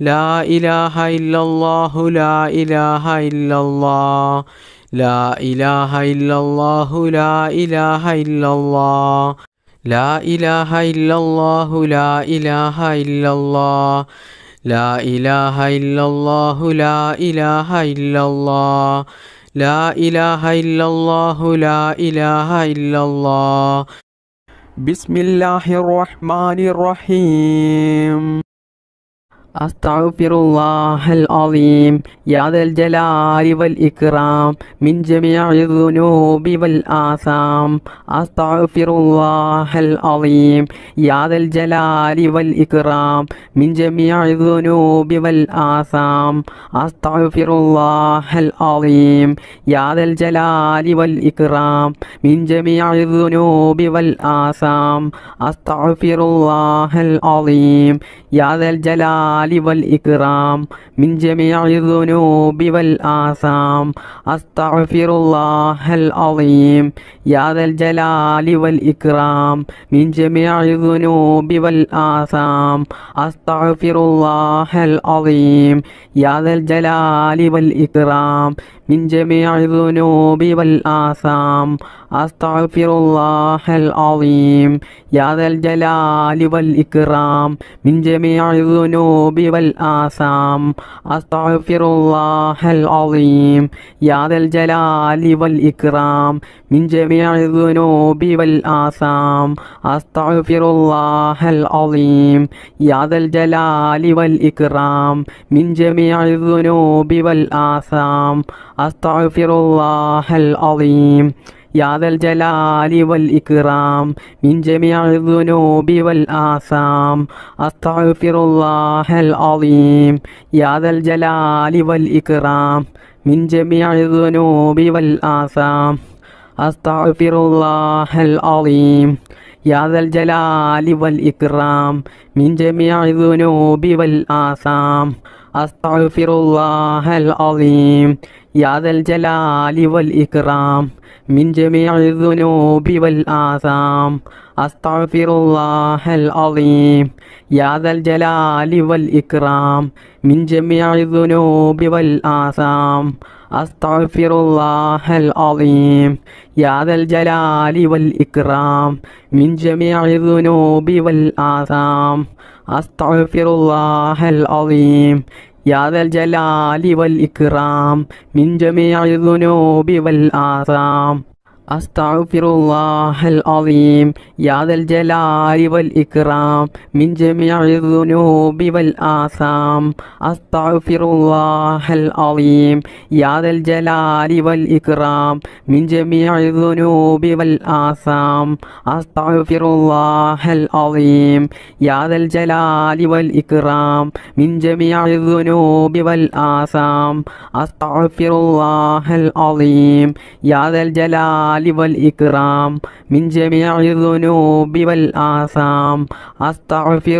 لا إله إلا الله لا إله إلا الله لا إله إلا الله لا إله إلا الله لا إله إلا الله لا إله إلا الله لا إله إلا الله لا إله إلا الله لا إله إلا الله لا إله إلا الله بسم الله الرحمن الرحيم أستغفر الله العظيم يا ذا الجلال والإكرام من جميع الذنوب والآثام أستغفر الله العظيم يا ذا الجلال والإكرام من جميع الذنوب والآثام أستغفر الله العظيم يا ذا الجلال والإكرام من جميع الذنوب والآثام أستغفر الله العظيم يا ذا الجلال والإكرام من جميع الذنوب والآثام أستغفر الله العظيم يا ذا الجلال والإكرام من جميع الذنوب والآثام أستغفر الله العظيم يا ذا الجلال والإكرام من جميع الذنوب والآثام أستغفر الله العظيم يا ذا الجلال والإكرام من جميع الذنوب والآثام أستغفر الله العظيم يا ذا الجلال والإكرام من جميع الذنوب والآثام أستغفر الله العظيم يا ذا الجلال والإكرام من جميع الذنوب والآثام أستغفر الله العظيم يا ذا الجلال والإكرام من جميع الذنوب والآثام أستغفر الله العظيم يا ذا الجلال والإكرام من جميع الذنوب والآثام أستغفر الله العظيم يا ذا الجلال والإكرام من جميع الذنوب والآثام أستغفر الله العظيم يا ذا الجلال والإكرام من جميع الذنوب والآثام أستغفر الله العظيم يا ذا الجلال والإكرام من جميع الذنوب والآثام أستغفر الله العظيم يا ذا الجلال والإكرام من جميع الذنوب والآثام أستغفر الله العظيم يا ذا الجلال والإكرام من جميع الذنوب والآثام أستغفر الله العظيم يا ذا الجلال والإكرام من جميع الذنوب والآثام أستغفر الله العظيم يا ذا الجلال والإكرام من جميع الذنوب والآثام أستغفر الله العظيم يا ذا الجلال والإكرام من جميع الذنوب والآثام أستغفر الله العظيم يا ذا الجلال والإكرام من جميع الذنوب والآثام أستغفر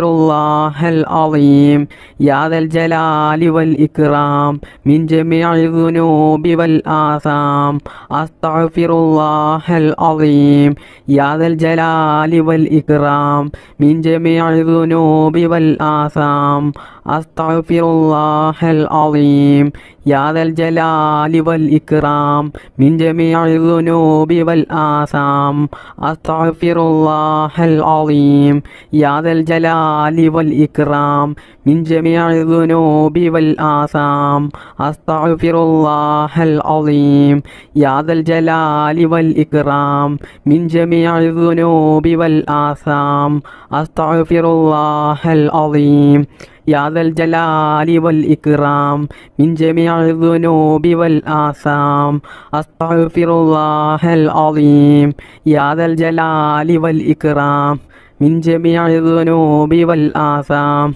الله العظيم يا ذا الجلال والإكرام من جميع الذنوب والآثام أستغفر الله العظيم يا ذا الجلال والإكرام من جميع الذنوب والآثام أستغفر الله العظيم يا ذا الجلال والإكرام من جميع الذنوب والآثام أستغفر الله العظيم يا ذا الجلال والإكرام من جميع الذنوب والآثام أستغفر الله العظيم يا ذا الجلال والإكرام من جميع الذنوب والآثام أستغفر الله العظيم يا ذا الجلال والإكرام من جميع الذنوب والآثام أستغفر الله العظيم يا ذا الجلال والإكرام من جميع الذنوب والآثام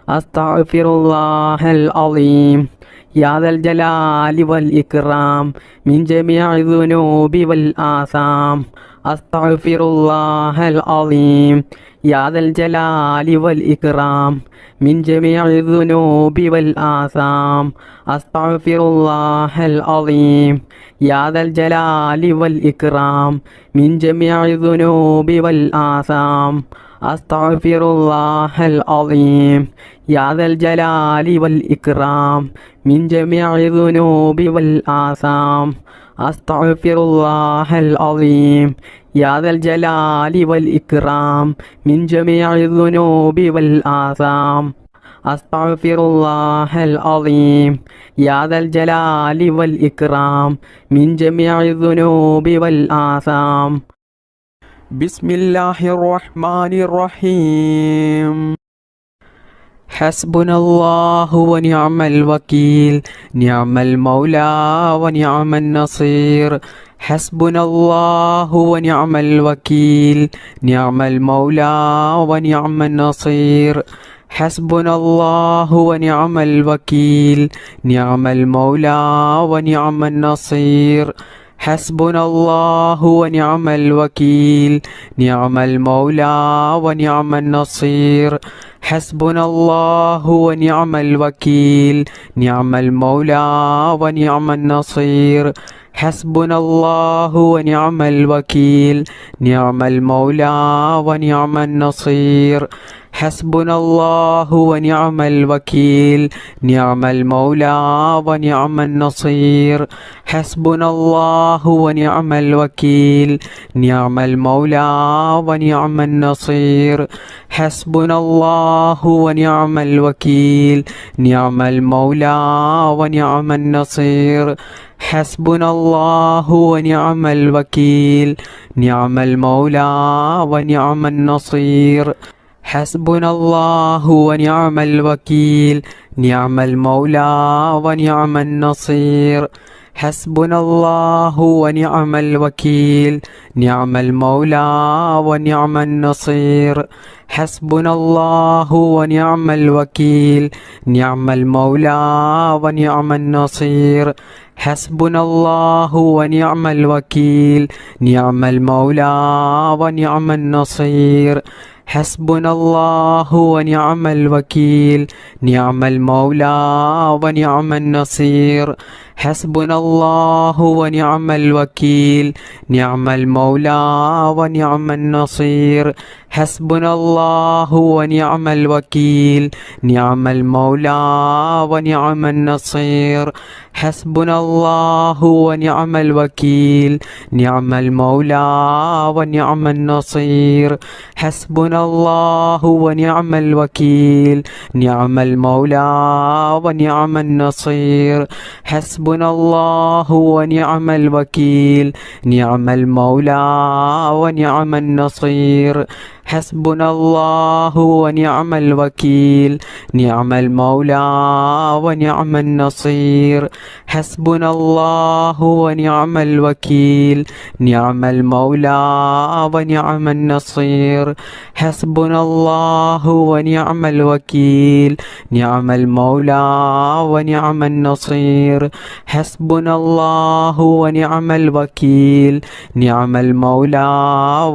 أستغفر الله العظيم يا ذا الجلال والإكرام من جميع الذنوب والآثام أستغفر الله العظيم يا ذا الجلال والإكرام من جميع الذنوب والآثام أستغفر الله العظيم يا ذا الجلال والإكرام من جميع الذنوب والآثام أستغفر الله العظيم يا ذا الجلال والإكرام من جميع الذنوب والآثام. أستغفر الله العظيم يا ذا الجلال والإكرام من جميع الذنوب والآثام. أستغفر الله العظيم يا ذا الجلال والإكرام من جميع الذنوب والآثام. بسم الله الرحمن الرحيم. حسبنا الله ونعم الوكيل نعم المولى ونعم النصير. حسبنا الله ونعم الوكيل نعم المولى ونعم النصير. حسبنا الله ونعم الوكيل نعم المولى ونعم النصير. حسبنا الله ونعم الوكيل نعم المولى ونعم النصير. حسبنا الله ونعم الوكيل نعم المولى ونعم النصير. حسبنا الله ونعم الوكيل نعم المولى ونعم النصير. حسبنا الله ونعم الوكيل نعم المولى ونعم النصير. حسبنا الله ونعم الوكيل نعم المولى ونعم النصير. حسبنا الله ونعم الوكيل نعم المولى ونعم النصير. حسبنا الله ونعم الوكيل نعم المولى ونعم النصير. حسبنا الله ونعم الوكيل نعم المولى ونعم النصير. حسبنا الله ونعم الوكيل نعم المولى ونعم النصير. حسبنا الله ونعم الوكيل نعم المولى ونعم النصير. حسبنا الله ونعم الوكيل نعم المولى ونعم النصير. حسبنا الله ونعم الوكيل نعم المولى ونعم النصير. حسبنا الله ونعم الوكيل نعم المولى ونعم النصير. حسبنا الله ونعم الوكيل نعم المولى ونعم النصير. حسبنا الله ونعم الوكيل نعم المولى ونعم النصير. حسبنا الله ونعم الوكيل نعم المولى ونعم النصير. حسبنا الله ونعم الوكيل نعم المولى ونعم النصير. حسبنا الله ونعم الوكيل نعم المولى ونعم النصير. حسبنا الله ونعم الوكيل نعم المولى ونعم النصير. حسبنا الله ونعم الوكيل نعم المولى ونعم النصير. حسبنا الله ونعم الوكيل نعم المولى ونعم النصير. حسبنا الله ونعم الوكيل نعم المولى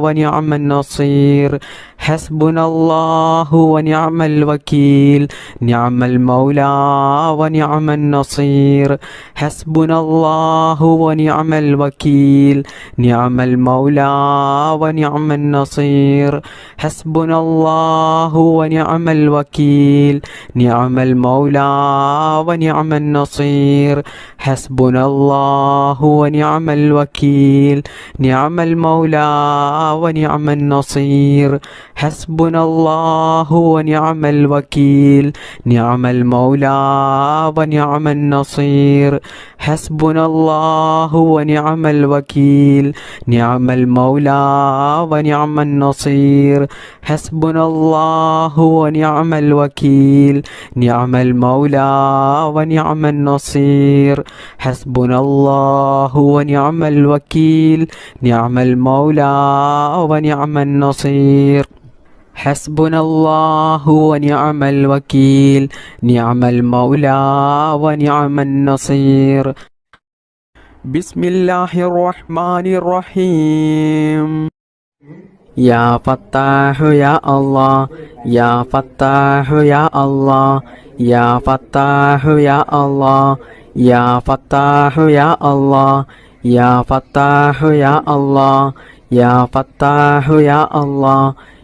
ونعم النصير. حسبنا الله ونعم الوكيل نعم المولى ونعم النصير. حسبنا الله ونعم الوكيل نعم المولى ونعم النصير. حسبنا الله ونعم الوكيل نعم المولى ونعم النصير. حسبنا الله ونعم الوكيل نعم المولى ونعم النصير. حسبنا الله ونعم الوكيل نعم المولى ونعم النصير. حسبنا الله ونعم الوكيل نعم المولى ونعم النصير. حسبنا الله ونعم الوكيل نعم المولى ونعم النصير. حسبنا الله ونعم الوكيل نعم المولى ونعم النصير. بسم الله الرحمن الرحيم. يا فتاح يا الله يا فتاح يا الله يا فتاح يا الله يا فتاح يا الله يا فتاح يا الله يا فتاح يا الله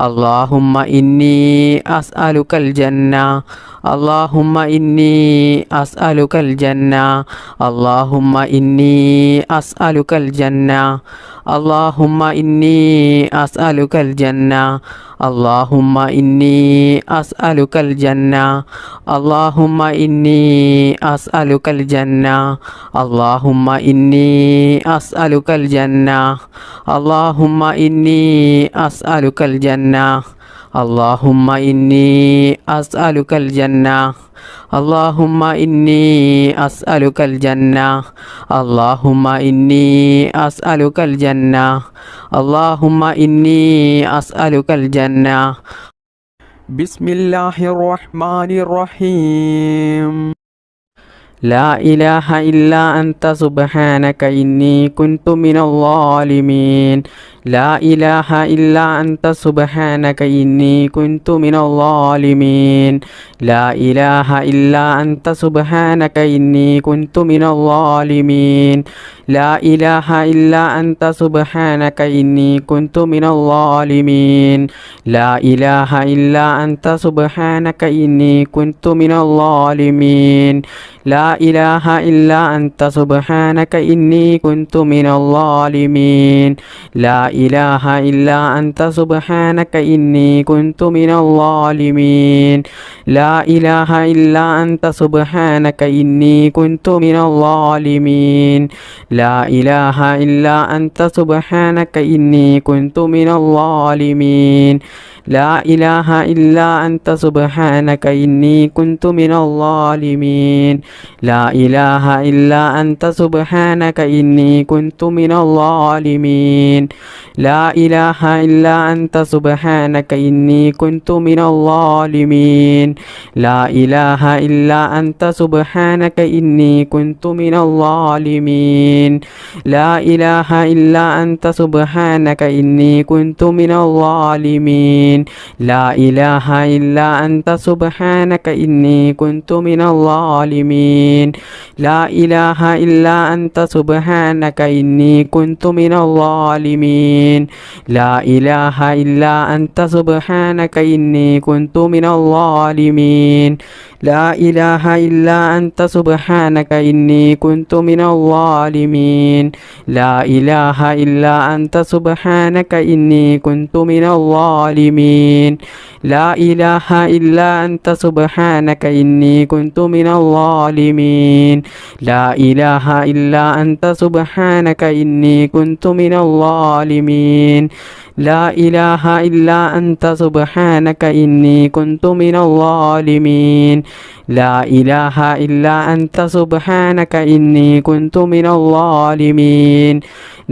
اللهم إني أسألك الجنة اللهم إني أسألك الجنة اللهم إني أسألك الجنة اللهم إني أسألك الجنة اللهم إني أسألك الجنة اللهم إني أسألك الجنة اللهم إني أسألك الجنة اللهم إني أسألك الجنة اللهم إني أسألك الجنة اللهم إني أسألك الجنة اللهم إني أسألك الجنة اللهم إني أسألك الجنة بسم الله الرحمن الرحيم لا إله إلا أنت سبحانك إني كنت من الظالمين لا إله إلا أنت سبحانك إني كنت من الظالمين لا إله إلا أنت سبحانك إني كنت من الظالمين لا إله إلا أنت سبحانك إني كنت من الظالمين لا إله إلا أنت سبحانك إني كنت من الظالمين لا إله إلا أنت سبحانك إني كنت من الظالمين لا إله إلا أنت سبحانك إني كنت من الظالمين لا إله إلا أنت سبحانك إني كنت من الظالمين لا إله إلا أنت سبحانك إني كنت من الظالمين لا إله إلا أنت سبحانك إني كنت من الظالمين لا إله إلا أنت سبحانك إني كنت من الظالمين لا إله إلا أنت سبحانك إني كنت من الظالمين لا إله إلا أنت سبحانك إني كنت من الظالمين لا إله إلا أنت سبحانك إني كنت من الظالمين لا إله إلا أنت سبحانك إني كنت من الظالمين لا إله إلا أنت سبحانك إني كنت من الظالمين لا إله إلا أنت سبحانك إني كنت من الظالمين لا إله إلا أنت سبحانك إني كنت من الظالمين لا إله إلا أنت سبحانك إني كنت من الظالمين لا إله إلا أنت سبحانك إني كنت من الظالمين لا إله إلا أنت سبحانك إني كنت من الظالمين لا إله إلا أنت سبحانك إني كنت من الظالمين لا إله إلا أنت سبحانك إني كنت من الظالمين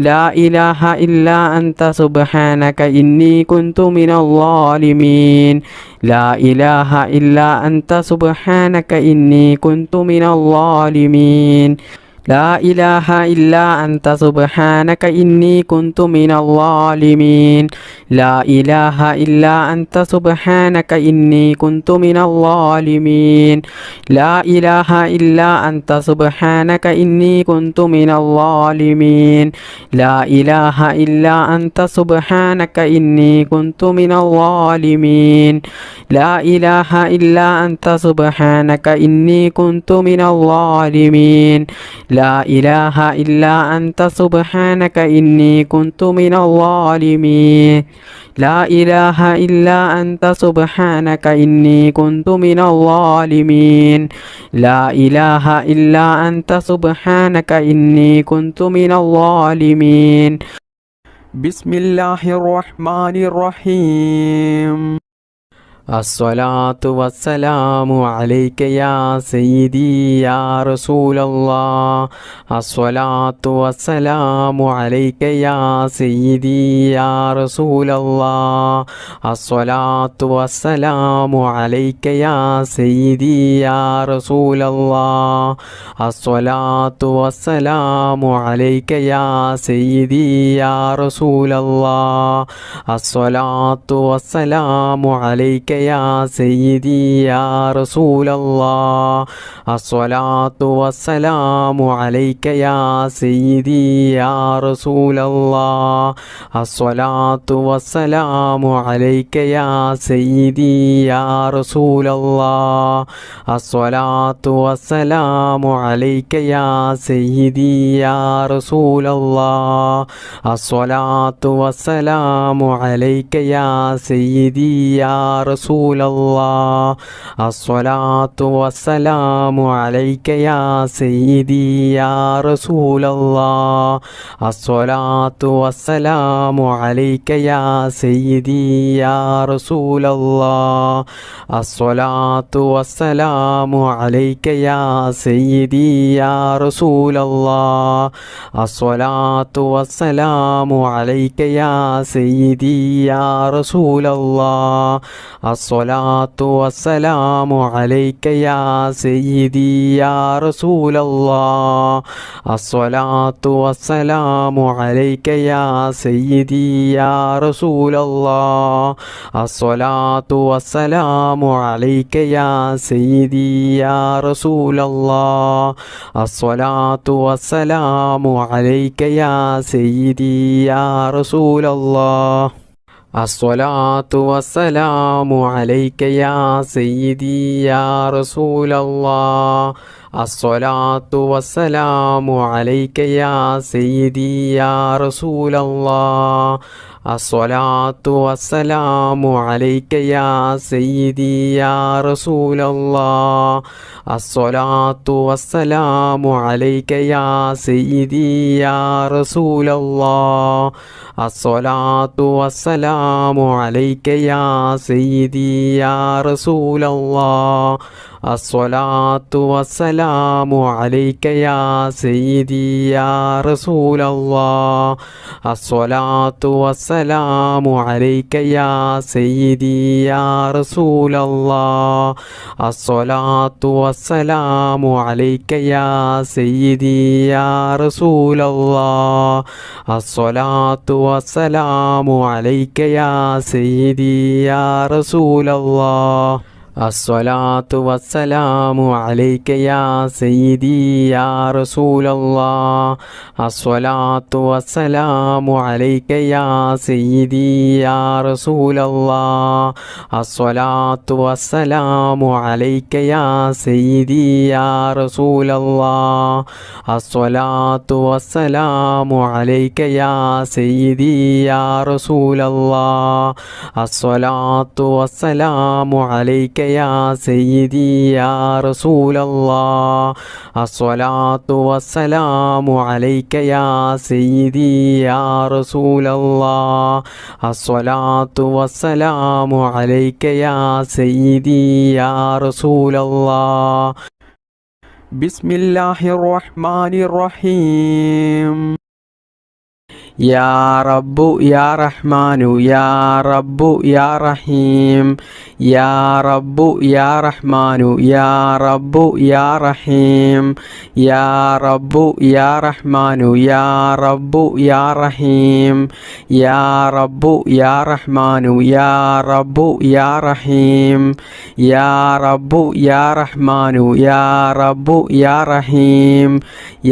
لا إله إلا أنت سبحانك إني كنت من الظالمين لا إله إلا أنت سبحانك إني كنت من الظالمين لا إله إلا أنت سبحانك إني كنت من الظالمين لا إله إلا أنت سبحانك إني كنت من الظالمين لا إله إلا أنت سبحانك إني كنت من الظالمين لا إله إلا أنت سبحانك إني كنت من الظالمين لا إله إلا أنت سبحانك إني كنت من الظالمين لا إله إلا أنت سبحانك إني كنت من الظالمين لا إله إلا أنت سبحانك إني كنت من الظالمين لا إله إلا أنت سبحانك إني كنت من الظالمين بسم الله الرحمن الرحيم الصلاة والسلام عليك يا سيدي يا رسول الله الصلاة والسلام عليك يا سيدي يا رسول الله الصلاة والسلام عليك يا سيدي يا رسول الله الصلاة والسلام عليك يا سيدي يا رسول الله الصلاة والسلام عليك يا سيدي يا رسول الله الصلاة والسلام عليك يا سيدي يا رسول الله الصلاة والسلام عليك يا سيدي يا رسول الله الصلاة والسلام عليك يا سيدي يا رسول الله الصلاة والسلام عليك يا سيدي يا رسول الله الصلاة والسلام عليك يا سيدي يا رسول الله الصلاة والسلام عليك يا سيدي يا رسول الله الصلاة والسلام عليك يا سيدي يا رسول الله الصلاة والسلام عليك يا سيدي يا رسول الله الصلاة والسلام عليك يا سيدي يا رسول الله الصلاة والسلام عليك يا سيدي يا رسول الله الصلاة والسلام عليك يا سيدي يا رسول الله الصلاة والسلام عليك يا سيدي يا رسول الله الصلاة والسلام عليك يا سيدي يا رسول الله الصلاة والسلام عليك يا سيدي يا رسول الله الصلاة والسلام عليك يا سيدي يا رسول الله الصلاة والسلام عليك يا سيدي يا رسول الله الصلاة والسلام عليك يا سيدي يا رسول الله الصلاة والسلام عليك يا سيدي يا رسول الله الصلاة والسلام عليك يا سيدي يا رسول الله الصلاة والسلام عليك يا سيدي يا رسول الله الصلاة والسلام عليك يا سيدي يا رسول الله الصلاة والسلام عليك يا سيدي يا رسول الله الصلاة والسلام عليك يا سيدي يا رسول الله الصلاة والسلام عليك يا سيدي يا رسول الله الصلاة والسلام عليك يا سيدي يا رسول الله الصلاة والسلام عليك يا سيدي يا رسول الله الصلاة والسلام عليك يا سيدي يا رسول الله الصلاة والسلام عليك يا سيدي يا رسول الله بسم الله الرحمن الرحيم يا رب يا رحمن يا رب يا رحيم يا رب يا رحمن يا رب يا رحيم يا رب يا رحمن يا رب يا رحيم يا رب يا رحمن يا رب يا رحيم يا رب يا رحمن يا رب يا رحيم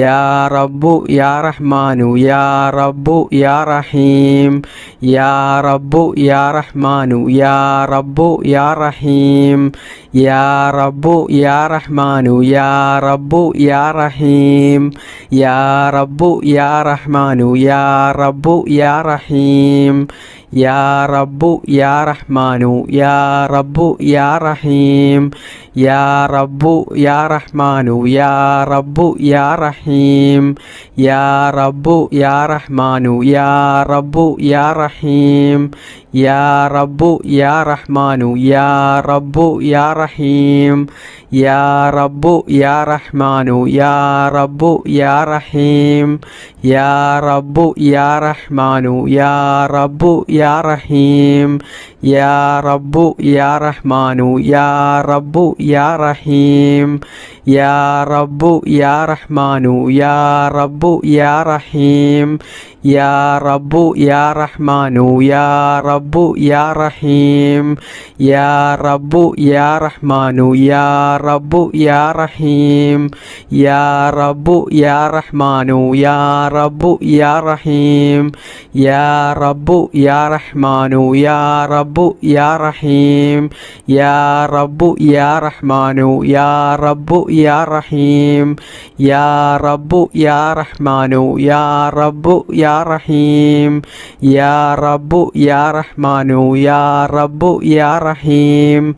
يا رب يا رحمن يا رب يا رحيم يا رب يا رحمن يا رب يا رحيم يا رب يا رحمن يا رب يا رحيم يا رب يا رحمن يا رب يا رحيم يا رب يا رحمن يا رب يا رحيم يا رب يا رحمن يا رب يا رحيم يا رب يا رحمن يا رب يا رحيم يا رب يا رحمن يا رب يا رحيم يا رب يا رحمن يا رب يا رحيم يا رب يا رحمن يا رب يا رحيم يا رب يا رحمن يا رب يا رحيم يا رب يا رحمن يا رب يا رحيم يا رب يا رحمن يا رب يا رحيم يا رب يا رحمن يا رب يا رحيم يا رب يا رحمن يا رب يا رحيم يا رب يا رحمن يا رب يا رحيم يا رب يا رحمن يا رب يا رحيم يا رب يا رحمن يا رب يا رحيم يا رب يا رحمن يا رب يا رحيم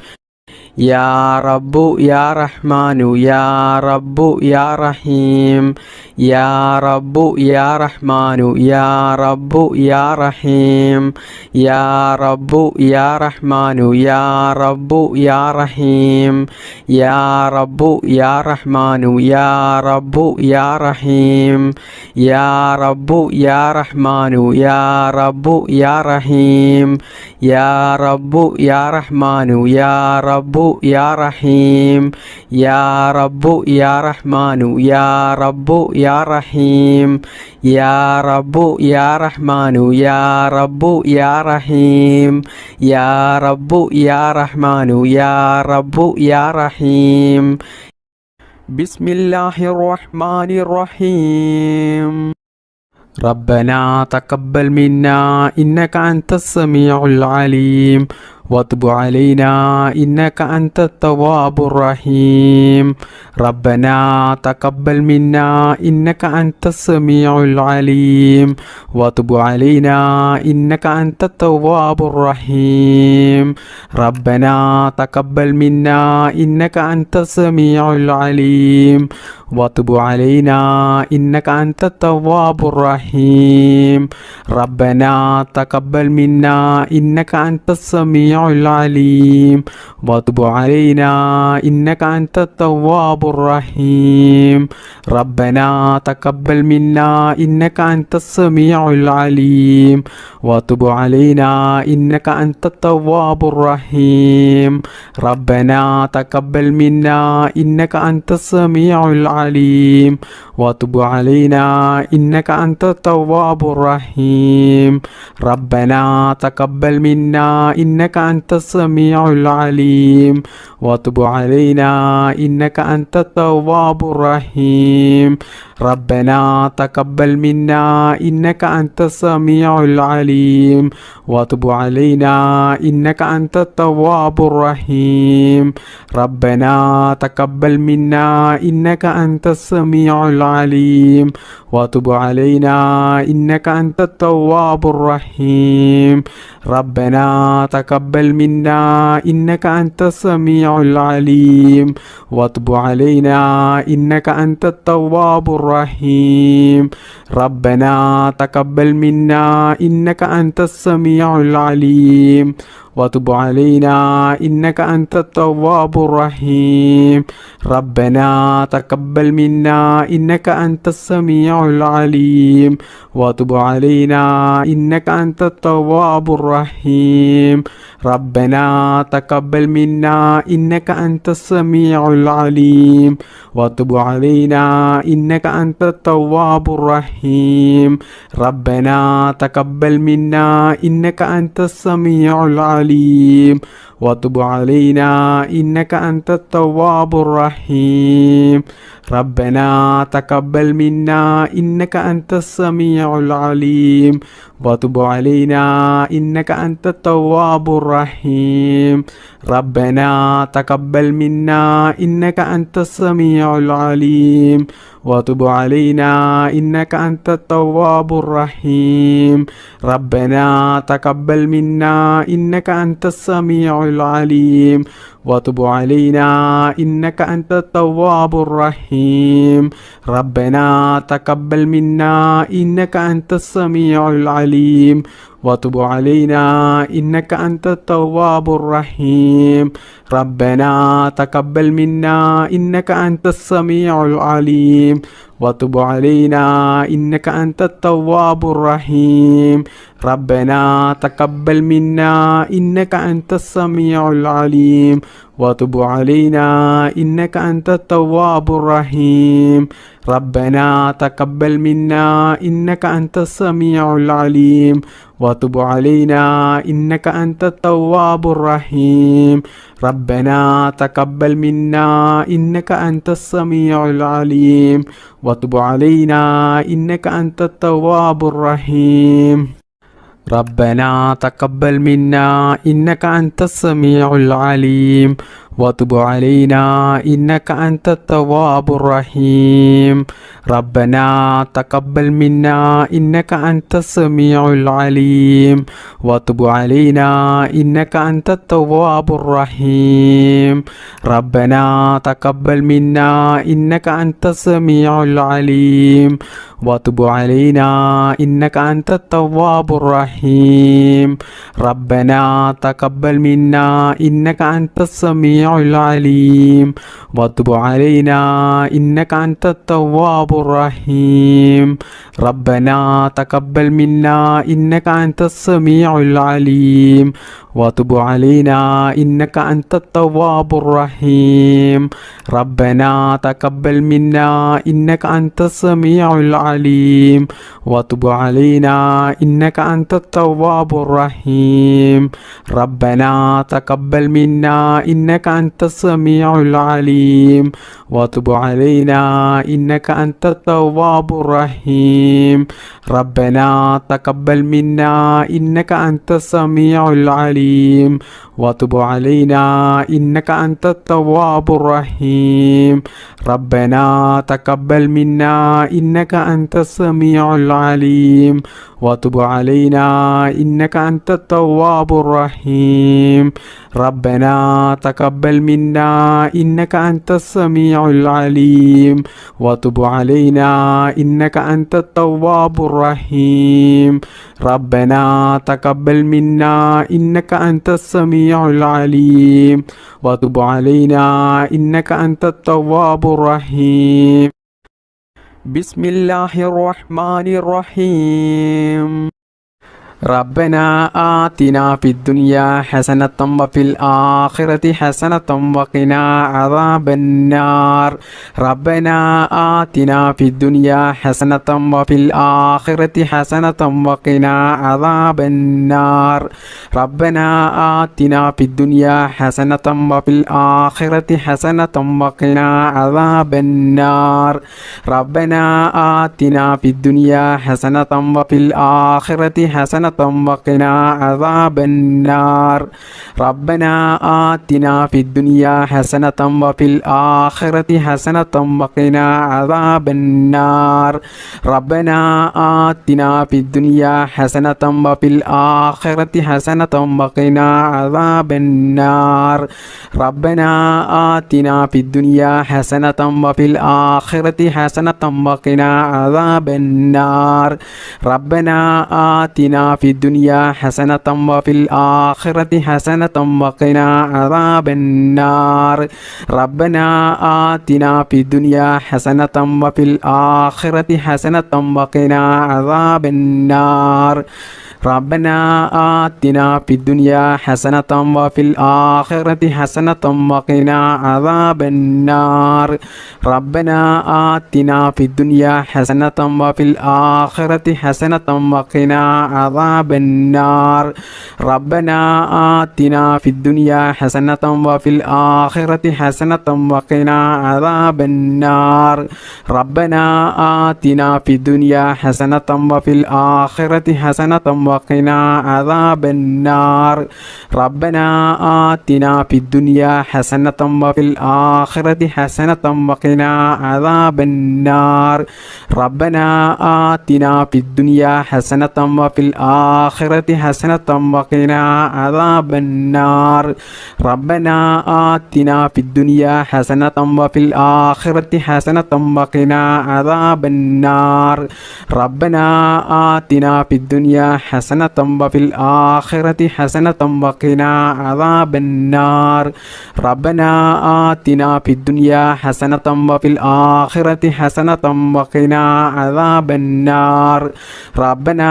يا رب يا رحمن يا رب يا رحيم يا رب يا رحمن يا رب يا رحيم يا رب يا رحمن يا رب يا رحيم يا رب يا رحمن يا رب يا رحيم يا رب يا رحمن يا رب يا رحيم يا رب يا رحمن يا رب يا رحيم يا رب يا رحمن يا رب يا رحيم يا رب يا رحمن يا رب يا رحيم يا رب يا رحمن يا رب يا رحيم بسم الله الرحمن الرحيم ربنا تقبل منا إنك أنت السميع العليم وتب علينا إنك أنت التواب الرحيم ربنا تقبل منا إنك أنت السميع العليم وتب علينا إنك أنت التواب الرحيم ربنا تقبل منا إنك أنت السميع العليم وتب علينا إنك أنت التواب الرحيم ربنا تقبل منا إنك أنت السميع العليم وتب علينا إنك أنت التواب الرحيم ربنا تقبل منا إنك أنت السميع العليم وتب علينا إنك أنت التواب الرحيم ربنا تقبل منا إنك أنت السميع العليم وتب علينا إنك أنت التواب الرحيم ربنا تقبل منا إنك أنت السميع العليم وتب علينا إنك أنت التواب الرحيم ربنا تقبل منا إنك أنت السميع العليم وتب علينا إنك أنت التواب الرحيم ربنا تقبل منا إنك أنت السميع العليم وتب علينا إنك أنت التواب الرحيم ربنا تقبل منا إنك أنت السميع العليم وتب علينا إنك أنت التواب الرحيم ربنا تقبل منا إنك أنت السميع العليم وتب علينا إنك أنت التواب الرحيم ربنا تقبل منا إنك أنت السميع العليم وتب علينا إنك أنت التواب الرحيم ربنا تقبل منا إنك أنت السميع العليم وتب علينا إنك أنت التواب الرحيم ربنا تقبل منا إنك أنت السميع العليم وتب علينا إنك أنت التواب الرحيم ربنا تقبل منا إنك أنت السميع العليم وتب علينا إنك أنت التواب الرحيم ربنا تقبل منا إنك أنت السميع العليم وتب علينا إنك أنت التواب الرحيم ربنا تقبل منا إنك أنت السميع العليم وتب علينا إنك أنت التواب الرحيم ربنا تقبل منا إنك أنت السميع العليم وتب علينا إنك أنت التواب الرحيم ربنا تقبل منا إنك أنت السميع العليم وتب علينا إنك أنت التواب الرحيم ربنا تقبل منا إنك أنت السميع العليم وتب علينا إنك أنت التواب الرحيم ربنا تقبل منا إنك أنت السميع العليم وتب علينا إنك أنت التواب الرحيم ربنا تقبل منا إنك أنت السميع العليم وتب علينا إنك أنت التواب الرحيم ربنا تقبل منا إنك أنت السميع العليم وتب علينا إنك أنت التواب الرحيم ربنا تقبل منا إنك أنت السميع العليم وتب علينا إنك أنت التواب الرحيم ربنا تقبل منا إنك أنت السميع العليم وتب علينا إنك أنت التواب الرحيم ربنا تقبل منا إنك أنت السميع العليم وتب علينا إنك أنت التواب الرحيم ربنا تقبل منا إنك أنت السميع العليم وتب علينا إنك أنت التواب الرحيم ربنا تقبل منا إنك أنت السميع العليم وتب علينا إنك أنت التواب الرحيم ربنا تقبل منا إنك أنت السميع العليم وتب علينا إنك أنت التواب الرحيم ربنا تقبل منا إنك أنت السميع العليم وتب علينا إنك أنت التواب الرحيم ربنا تقبل منا إنك أنت السميع العليم وتب علينا إنك أنت التواب الرحيم ربنا تقبل منا إنك أنت السميع العليم وتب علينا إنك أنت التواب الرحيم ربنا تقبل منا إنك أنت السميع العليم وتب علينا إنك أنت التواب الرحيم بسم الله الرحمن الرحيم ربنا آتنا في الدنيا حسنة وفي الآخرة حسنة وقنا عذاب النار ربنا آتنا في الدنيا حسنة وفي الآخرة حسنة وقنا عذاب النار ربنا آتنا في الدنيا حسنة وفي الآخرة حسنة وقنا عذاب النار ربنا آتنا في الدنيا حسنة وفي الآخرة حسنة وقنا عذاب النار ربنا آتنا في الدنيا حسنة وفي الآخرة حسنة وقنا عذاب النار ربنا آتنا في الدنيا حسنة وفي الآخرة حسنة وقنا عذاب النار ربنا آتنا في الدنيا حسنة وفي الآخرة حسنة وقنا عذاب النار ربنا آتنا في الدنيا حسنة وفي الآخرة حسنة وقنا عذاب النار ربنا آتنا في الدنيا حسنة وفي الآخرة حسنة وقنا عذاب النار ربنا آتنا في الدنيا حسنة وفي الآخرة حسنة وقنا عذاب النار ربنا آتنا في الدنيا حسنة وفي الآخرة حسنة وقنا عذاب النار ربنا آتنا في الدنيا حسنة وفي الآخرة حسنة وقنا عذاب النار ربنا آتنا في الدنيا حسنة وفي الآخرة حسنة وقنا عذاب النار ربنا آتنا في الدنيا حسنة وفي الآخرة حسنة وقنا عذاب النار ربنا آتنا في الدنيا حسنة وفي الآخرة حسنة وقنا عذاب النار ربنا آتنا في الدنيا حسنة وفي الآخرة حسنة وقنا عذاب النار ربنا آتنا في الدنيا حسنة وفي الآخرة حسنة وقنا عذاب النار ربنا آتنا في الدنيا حسنة وفي الآخرة حسنة وقنا عذاب النار ربنا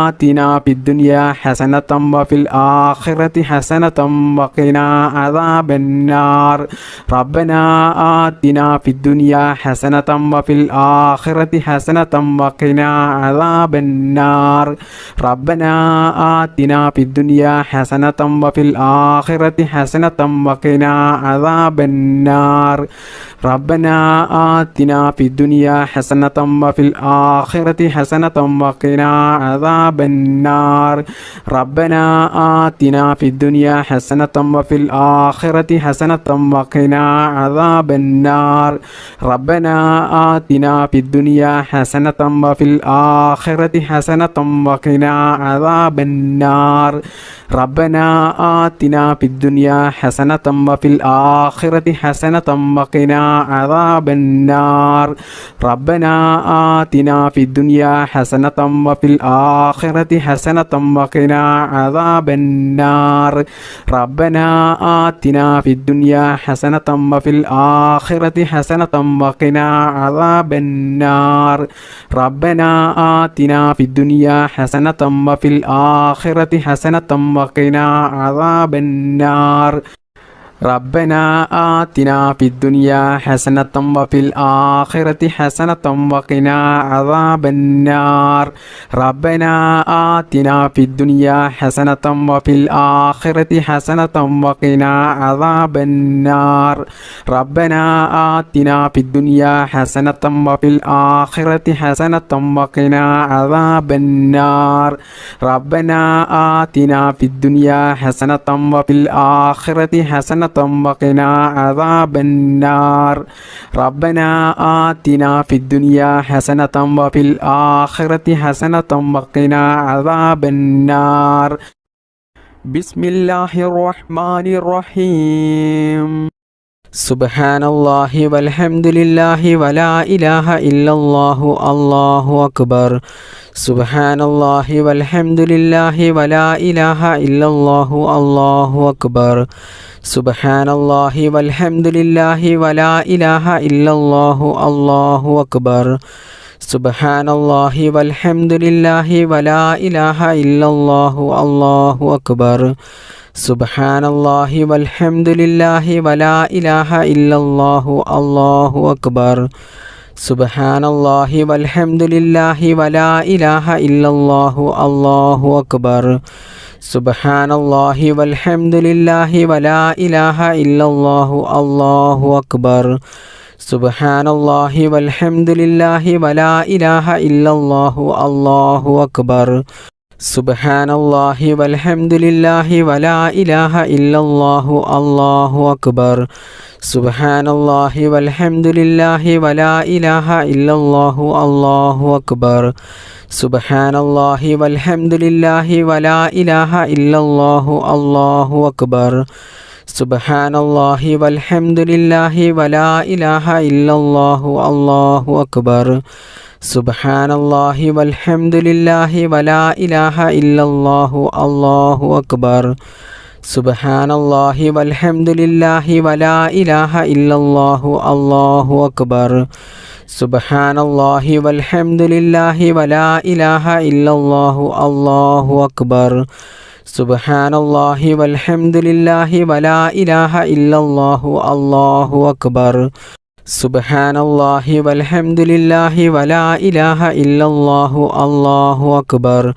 آتنا في الدنيا حسنة وفي الآخرة حسنة وقنا عذاب النار ربنا آتنا في الدنيا حسنة وفي الآخرة حسنة وقنا عذاب النار ربنا آتنا في الدنيا حسنة وفي الآخرة حسنة وقنا عذاب النار ربنا آتنا في الدنيا حسنة وفي الآخرة حسنة وقنا عذاب النار ربنا آتنا في الدنيا حسنة وفي الآخرة حسنة وقنا عذاب النار ربنا آتنا في الدنيا حسنة وفي الآخرة حسنة وقنا عذاب النار ربنا آتنا في الدنيا حسنة وفي الآخرة حسنة وقنا عذاب النار ربنا آتنا في الدنيا حسنة وفي الآخرة حسنة وقنا عذاب النار ربنا آتنا في الدنيا حسنة وفي الآخرة حسنة وقنا عذاب النار ربنا آتنا في الدنيا حسنة وفي الآخرة حسنة وقنا عذاب النار ربنا آتنا في الدنيا حسنة وفي الآخرة حسنة وقنا عذاب النار ربنا آتنا في الدنيا حسنة وفي الآخرة حسنة وقنا عذاب النار ربنا آتنا في الدنيا حسنة وفي الآخرة حسنة وقنا عذاب النار ربنا آتنا في الدنيا حسنة وفي الآخرة حسنة وقنا عذاب النار ربنا آتنا في الدنيا حسنة وفي الآخرة حسنة وقنا عذاب النار بسم الله الرحمن الرحيم سبحان الله والحمد لله ولا إله إلا الله الله أكبر سبحان الله والحمد لله ولا إله إلا الله الله أكبر سبحان الله والحمد لله ولا إله إلا الله الله أكبر سبحان الله والحمد لله ولا إله إلا الله الله أكبر سبحان الله والحمد لله ولا إله إلا الله الله أكبر سبحان الله والحمد لله ولا إله إلا الله الله أكبر سبحان الله والحمد لله ولا إله إلا الله الله أكبر سبحان الله والحمد لله ولا إله إلا الله الله أكبر سبحان الله والحمد لله ولا إله إلا الله الله أكبر سبحان الله والحمد لله ولا إله إلا الله الله أكبر سبحان الله والحمد لله ولا إله إلا الله الله أكبر سبحان الله والحمد لله ولا إله إلا الله الله أكبر سبحان الله والحمد لله ولا إله إلا الله الله أكبر سبحان الله والحمد لله ولا إله إلا الله الله أكبر سبحان الله والحمد لله ولا إله إلا الله الله أكبر سبحان الله والحمد لله ولا إله إلا الله الله أكبر سبحان الله والحمد لله ولا إله إلا الله الله أكبر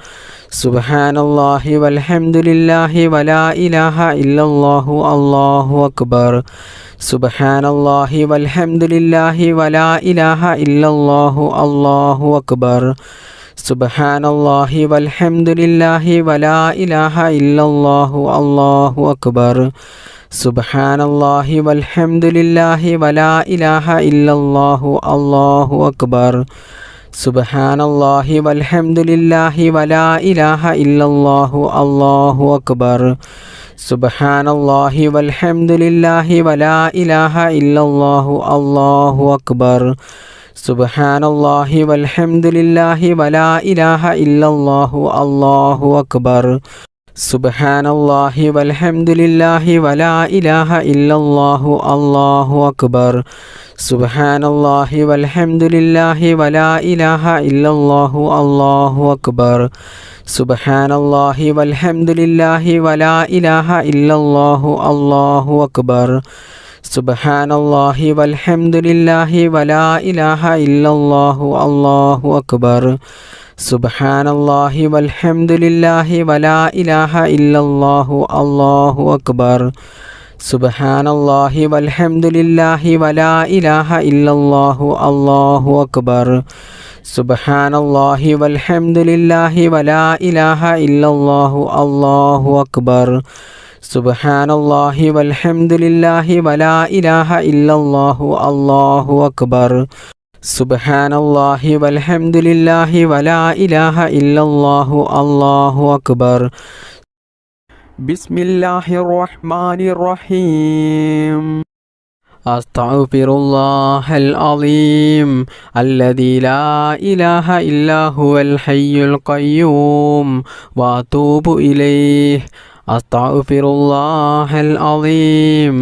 سبحان الله والحمد لله ولا إله إلا الله الله أكبر سبحان الله والحمد لله ولا إله إلا الله الله أكبر سبحان الله والحمد لله ولا إله إلا الله الله أكبر سبحان الله والحمد لله ولا إله إلا الله الله أكبر سبحان الله والحمد لله ولا إله إلا الله الله أكبر سبحان الله والحمد لله ولا إله إلا الله الله أكبر സുബ്ഹാനല്ലാഹി വൽഹംദുലില്ലാഹി വലാ ഇലാഹ ഇല്ലല്ലാഹു അല്ലാഹു അക്ബർ. സുബ്ഹാനല്ലാഹി വൽഹംദുലില്ലാഹി വലാ ഇലാഹ ഇല്ലല്ലാഹു അല്ലാഹു അക്ബർ. സുബ്ഹാനല്ലാഹി വൽഹംദുലില്ലാഹി വലാ ഇലാഹ ഇല്ലല്ലാഹു അല്ലാഹു അക്ബർ. സുബ്ഹാനല്ലാഹി വൽഹംദുലില്ലാഹി വലാ ഇലാഹ ഇല്ലല്ലാഹു അല്ലാഹു അക്ബർ. സുബ്ഹാനല്ലാഹി വൽഹംദുലില്ലാഹി വലാ ഇലാഹ ഇല്ലല്ലാഹു അല്ലാഹു അക്ബർ. സുബ്ഹാനല്ലാഹി വൽഹംദുലില്ലാഹി വലാ ഇലാഹ ഇല്ലല്ലാഹു അല്ലാഹു അക്ബർ. സുബ്ഹാനല്ലാഹി വൽഹംദുലില്ലാഹി വലാ ഇലാഹ ഇല്ലല്ലാഹു അല്ലാഹു അക്ബർ. സുബ്ഹാനല്ലാഹി വൽഹംദുലില്ലാഹി വലാ ഇലാഹ ഇല്ലല്ലാഹു അല്ലാഹു അക്ബർ. സുബ്ഹാനല്ലാഹി വൽഹംദുലില്ലാഹി വലാ ഇലാഹ ഇല്ലല്ലാഹു അല്ലാഹു അക്ബർ. സുബ്ഹാനല്ലാഹി വൽഹംദുലില്ലാഹി വലാ ഇലാഹ ഇല്ലല്ലാഹു അല്ലാഹു അക്ബർ. ബിസ്മില്ലാഹിർ റഹ്മാനിർ റഹീം. അസ്തഗ്ഫിറുല്ലാഹൽ അളീം അല്ലദീ ലാ ഇലാഹ ഇല്ലാ ഹുവൽ ഹയ്യുൽ ഖയ്യൂം വഅതൂബു ഇലൈഹി. അസ്തഗ്ഫിറുല്ലാഹൽ അളീം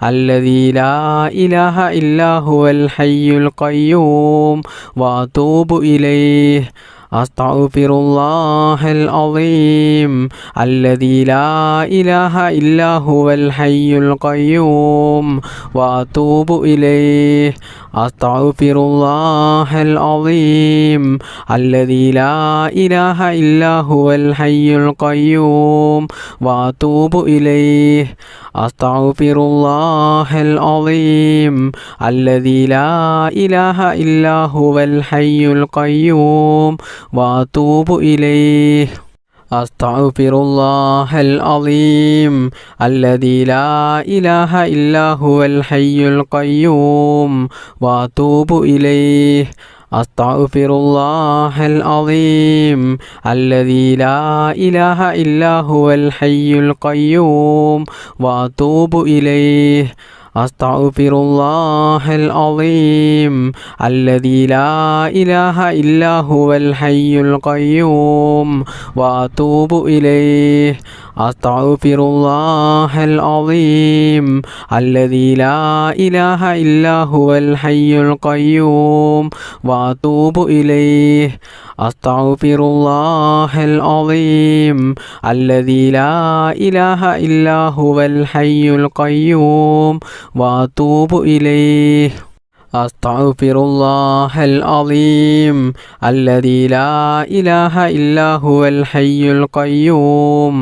അല്ലദീ ലാ ഇലാഹ ഇല്ലാ ഹുവൽ ഹയ്യുൽ ഖയ്യൂം വഅതൂബു ഇലൈഹി. അസ്തഗ്ഫിറുല്ലാഹൽ അളീം അല്ലദീ ലാ ഇലാഹ ഇല്ലാ ഹുവൽ ഹയ്യുൽ ഖയ്യൂം വഅതൂബു ഇലൈഹി. അസ്തഗ്ഫിറുല്ലാഹൽ അളീം അല്ലദീ ലാ ഇലാഹ ഇല്ലാ ഹുവൽ ഹയ്യുൽ ഖയ്യൂം വഅതൂബു ഇലൈഹി. അസ്തഗ്ഫിറുല്ലാഹൽ അളീം അല്ലദീ ലാ ഇലാഹ ഇല്ലാ ഹുവൽ ഹയ്യുൽ ഖയ്യൂം വഅതൂബു ഇലൈഹി. അസ്തഗ്ഫിറുല്ലാഹൽ അളീം അല്ലദീ ലാ ഇലാഹ ഇല്ലാ ഹുവൽ ഹയ്യുൽ ഖയ്യൂം വഅതൂബു ഇലൈഹി. അസ്തഗ്ഫിറുല്ലാഹൽ അളീം അല്ലദീ ലാ ഇലാഹ ഇല്ലാ ഹുവൽ ഹയ്യുൽ ഖയ്യൂം വഅതൂബു ഇലൈഹി. അസ്തഗ്ഫിറുല്ലാഹൽ അളീം അല്ലദീ ലാ ഇലാഹ ഇല്ലാ ഹുവൽ ഹയ്യുൽ ഖയ്യൂം വഅതൂബു ഇലൈഹി. അസ്തഗ്ഫിറുല്ലാഹൽ അളീം അല്ലദീ ലാ ഇലാഹ ഇല്ലാ ഹുവൽ ഹയ്യുൽ ഖയ്യൂം വഅതൂബു ഇലൈഹി. അസ്തഗ്ഫിറുല്ലാഹൽ അളീം അല്ലദീ ലാ ഇലാഹ ഇല്ലാ ഹുവൽ ഹയ്യുൽ ഖയ്യൂം വഅതൂബു ഇലൈഹി. അസ്തഗ്ഫിറുല്ലാഹൽ അളീം അല്ലദീ ലാ ഇലാഹ ഇല്ലാ ഹുവൽ ഹയ്യുൽ ഖയ്യൂം വഅതൂബു ഇലൈഹി. അസ്തഗ്ഫിറുല്ലാഹൽ അളീം അല്ലദീ ലാ ഇലാഹ ഇല്ലാ ഹുവൽ ഹയ്യുൽ ഖയ്യൂം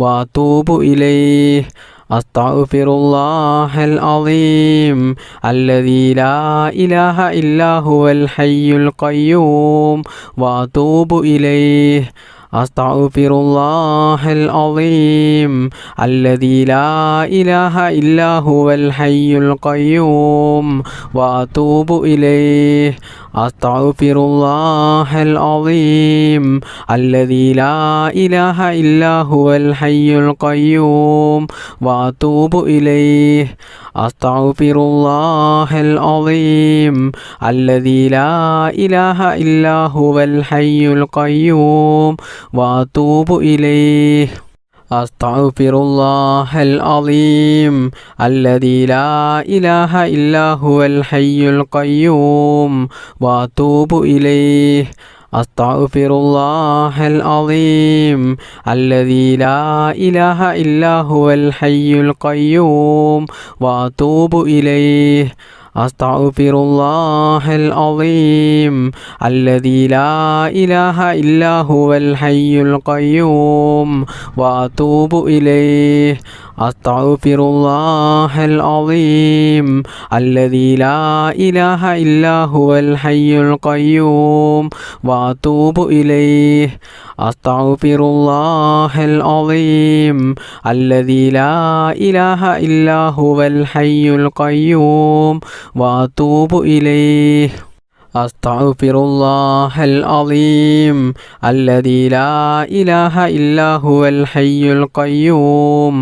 വഅതൂബു ഇലൈഹി. അസ്തഗ്ഫിറുല്ലാഹൽ അളീം അല്ലദീ ലാ ഇലാഹ ഇല്ലാ ഹുവൽ ഹയ്യുൽ ഖയ്യൂം വഅതൂബു ഇലൈഹി. അസ്തഗ്ഫിറുല്ലാഹൽ അളീം അല്ലദീ ലാ ഇലാഹ ഇല്ലാ ഹുവൽ ഹയ്യുൽ ഖയ്യൂം വഅതൂബു ഇലൈഹി. അസ്തഗ്ഫിറുല്ലാഹൽ അളീം അല്ലദീ ലാ ഇലാഹ ഇല്ലാ ഹുവൽ ഹയ്യുൽ ഖയ്യൂം വഅതൂബു ഇലൈഹി. അസ്തഗ്ഫിറുല്ലാഹൽ അളീം അല്ലദീ ലാ ഇലാഹ ഇല്ലാ ഹുവൽ ഹയ്യുൽ ഖയ്യൂം വഅതൂബു ഇലൈഹി. അസ്തഗ്ഫിറുല്ലാഹൽ അളീം അല്ലദീ ലാ ഇലാഹ ഇല്ലാ ഹുവൽ ഹയ്യുൽ ഖയ്യൂം വഅതൂബു ഇലൈഹി. അസ്തഗ്ഫിറുല്ലാഹൽ അളീം അല്ലദീ ലാ ഇലാഹ ഇല്ലാ ഹുവൽ ഹയ്യുൽ ഖയ്യൂം വഅതൂബു ഇലൈഹി. അസ്തഗ്ഫിറുല്ലാഹൽ അളീം അല്ലദീ ലാ ഇലാഹ ഇല്ലാ ഹുവൽ ഹയ്യുൽ ഖയ്യൂം വഅതൂബു ഇലൈഹി. അസ്തഗ്ഫിറുല്ലാഹൽ അളീം അല്ലദീ ലാ ഇലാഹ ഇല്ലാ ഹുവൽ ഹയ്യുൽ ഖയ്യൂം വഅതൂബു ഇലൈഹി. അസ്തഗ്ഫിറുല്ലാഹൽ അളീം അല്ലദീ ലാ ഇലാഹ ഇല്ലാ ഹുവൽ ഹയ്യുൽ ഖയ്യൂം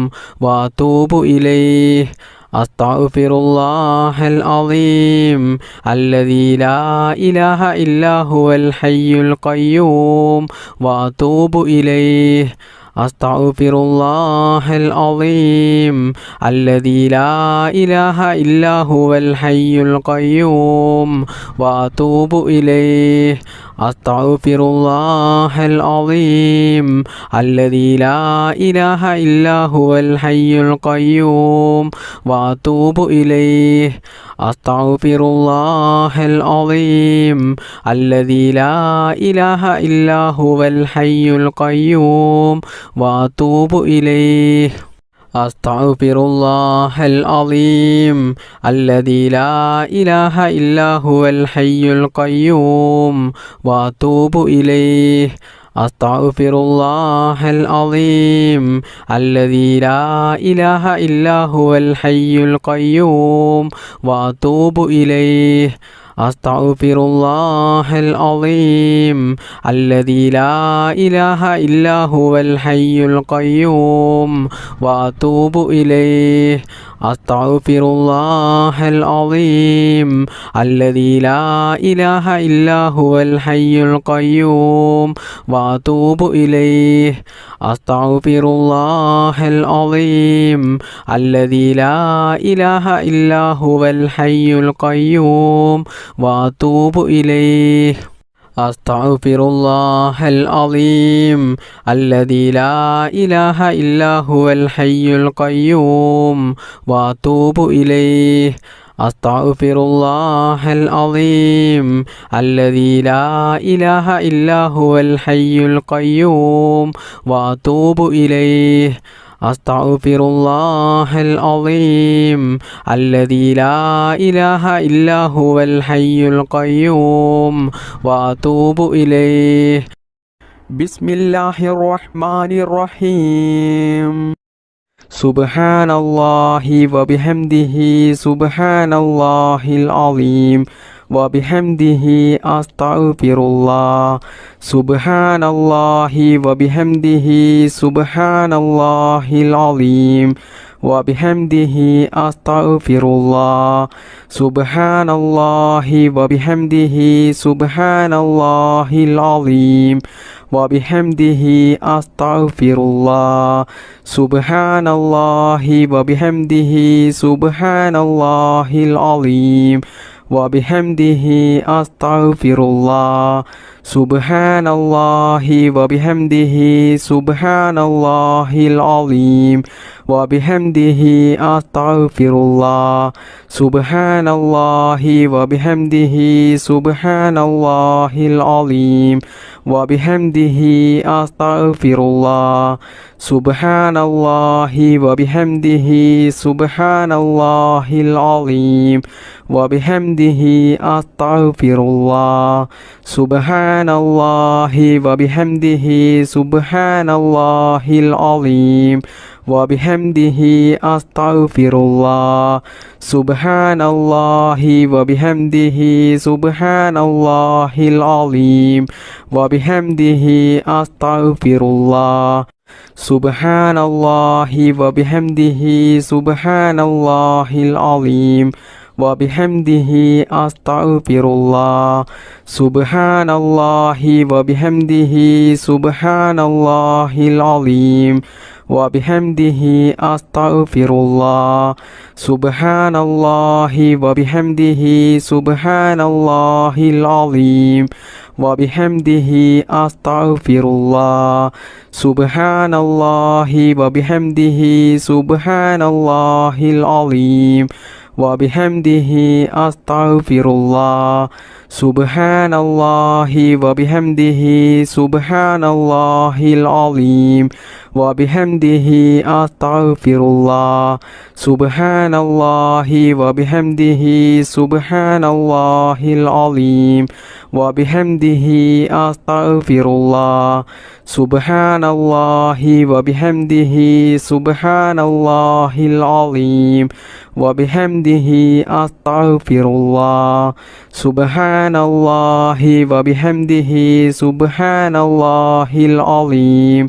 വഅതൂബു ഇലൈഹി. أستغفر الله العظيم الذي لا إله إلا هو الحي القيوم وأتوب إليه أستغفر الله العظيم الذي لا إله إلا هو الحي القيوم وأتوب إليه أستغفر الله العظيم الذي لا إله إلا هو الحي القيوم وأتوب إليه أستغفر الله العظيم الذي لا إله إلا هو الحي القيوم وأتوب إليه أستغفر الله العظيم الذي لا إله إلا هو الحي القيوم وأتوب إليه أستغفر الله العظيم الذي لا إله إلا هو الحي القيوم وأتوب إليه أستغفر الله العظيم الذي لا إله إلا هو الحي القيوم وأتوب إليه أستغفر الله العظيم الذي لا إله إلا هو الحي القيوم وأتوب إليه أستغفر الله العظيم الذي لا إله إلا هو الحي القيوم وأتوب إليه أستغفر الله العظيم الذي لا إله إلا هو الحي القيوم وأتوب إليه أستغفر الله العظيم الذي لا إله إلا هو الحي القيوم وأتوب إليه أستغفر الله العظيم الذي لا إله إلا هو الحي القيوم وأتوب إليه بسم الله الرحمن الرحيم سبحان الله وبحمده سبحان الله العظيم وبحمده أستغفر الله سبحان الله وبحمده سبحان الله العظيم وبحمده أستغفر الله سبحان الله وبحمده سبحان الله العظيم وبحمده أستغفر الله سبحان الله وبحمده سبحان الله العظيم وبحمده أستغفر الله سبحان الله وبحمده سبحان الله العظيم وبحمده أستغفر الله سبحان الله وبحمده سبحان الله العظيم وبحمده أستغفر الله سبحان الله وبحمده سبحان الله العظيم وبحمده أستغفر الله سبحان الله وبحمده سبحان الله العظيم وبحمده أستغفر الله سبحان الله وبحمده سبحان الله العظيم وبحمده أستغفر الله سبحان الله وبحمده سبحان الله العظيم وبحمده أستغفر الله سبحان الله وبحمده سبحان الله العظيم وبحمده أستغفر الله سبحان الله وبحمده سبحان الله العظيم وبحمده أستغفر الله سبحان الله وبحمده سبحان الله العظيم وبحمده أستغفر الله سبحان الله وبحمده سبحان الله العظيم وبحمده أستغفر الله سبحان الله وبحمده سبحان الله العظيم وبحمده أستغفر الله سبحان الله وبحمده سبحان الله العظيم وبحمده أستغفر الله سبحان الله وبحمده سبحان الله العظيم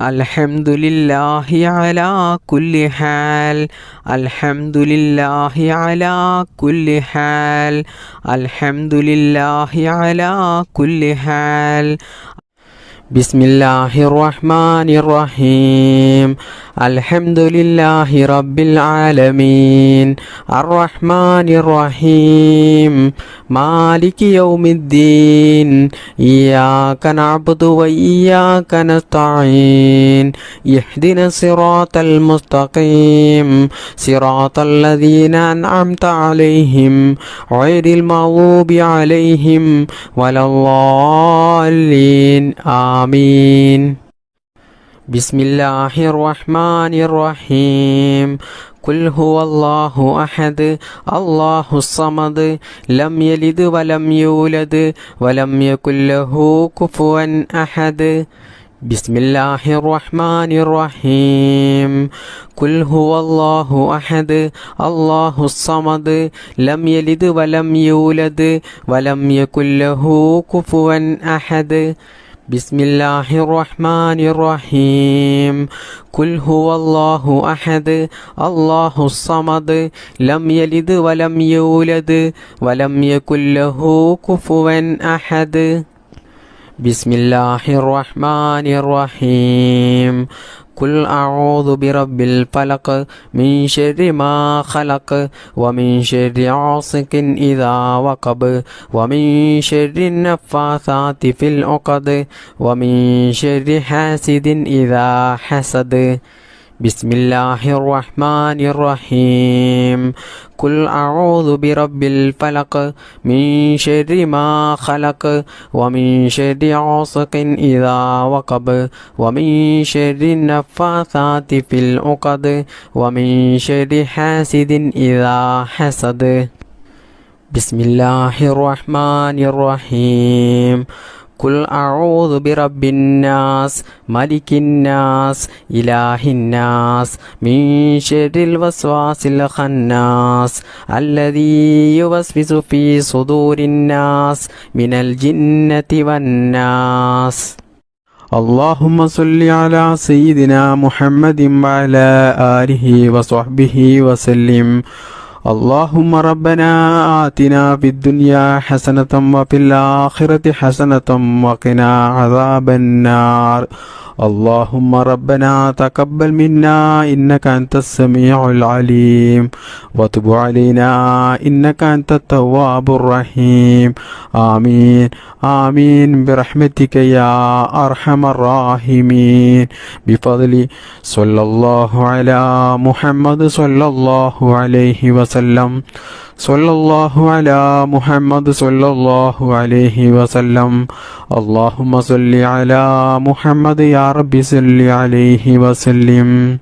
അൽഹംദുലില്ലാഹി അലാ കുല്ലി ഹാൽ. അൽഹംദുലില്ലാഹി അലാ കുല്ലി ഹാൽ. അൽഹംദുലില്ലാഹി അലാ കുല്ലി ഹാൽ. ബിസ്മില്ലാഹിർ റഹ്മാനിർ റഹീം. അൽഹംദുലില്ലാഹി റബ്ബിൽ ആലമീൻ. അർറഹ്മാനിർ റഹീം. മാലികി യൗമിദ്ദീൻ. ഇയ്യാക നഅ്ബുദു വ ഇയ്യാക നസ്തഈൻ. ഇഹ്ദിനസ് സിറാത്തൽ മുസ്തഖീം. സിറാത്തൽ ലദീന അൻഅംത അലൈഹിം ഗൈറിൽ മഗ്ദൂബി അലൈഹിം വലദ്ദാല്ലീൻ. ആമീൻ. ബിസ്മില്ലാഹിർ റഹ്മാനിർ റഹീം. ഖുൽ ഹുവല്ലാഹു അഹദ് അല്ലാഹുസ് സമദ് ലം യലിദ് വലം യൂലദ് വലം യകുൽ ലഹു കുഫുവൻ അഹദ്. ബിസ്മില്ലാഹിർ റഹ്മാനിർ റഹീം. ഖുൽ ഹുവല്ലാഹു അഹദ് അല്ലാഹുസ് സമദ് ലം യലിദ് വലം യൂലദ് വലം യകുൽ ലഹു കുഫുവൻ അഹദ്. ബിസ്മില്ലാഹിർ റഹ്മാനിർ റഹീം. ഖുൽ ഹുവല്ലാഹു അഹദ് അല്ലാഹുസ് സമദ് ലം യലിദ് വലം യൂലദ് വലം യകുൽ ലഹു കുഫുവൻ അഹദ്. ബിസ്മില്ലാഹിർ റഹ്മാനിർ റഹീം. ഖുൽ അഊദു ബിറബ്ബിൽ ഫലഖ് മിൻ ശർരി മാ ഖലഖ് വമിൻ ശർരി ഗാസിഖിൻ ഇദാ വഖബ് വമിൻ ശർരി നഫ്ഫാസാതി ഫിൽ ഉഖദ് വമിൻ ശർരി ഹാസിദിൻ ഇദാ ഹസദ്. ബിസ്മില്ലാഹിർ റഹ്മാനിർ റഹീം. ഖുൽ അഊദു ബിറബ്ബിൽ ഫലഖ് മിൻ ശർരി മാ ഖലഖ് വമിൻ ശർരി ഗാസിഖിൻ ഇദാ വഖബ് വമിൻ ശർരി നഫ്ഫാസാതി ഫിൽ ഉഖദ് വമിൻ ശർരി ഹാസിദിൻ ഇദാ ഹസദ്. ബിസ്മില്ലാഹിർ റഹ്മാനിർ റഹീം. ഖുൽ അഊദു ബിറബ്ബിൻ നാസ് മലിക്കിൻ നാസ് ഇലാഹിൻ നാസ് മിൻ ശർരിൽ വസ്വാസിൽ ഖന്നാസ് അല്ലദീ യുവസ്വിസു ഫീ സുദൂരിൻ നാസ് മിനൽ ജിന്നതി വന്നാസ്. اللهم صل على سيدنا محمد وعلى آله وصحبه وسلم. اللهم ربنا آتنا في الدنيا حسنة وفي الآخرة حسنة وقنا عذاب النار. اللهم ربنا تقبل منا إنك أنت السميع العليم وتب علينا إنك أنت التواب الرحيم. آمين آمين برحمتك يا أرحم الراحمين. بفضل صلى الله على محمد صلى الله عليه وسلم. صلى الله على محمد صلى الله عليه وسلم. اللهم صل على محمد يا رب صل عليه وسلم.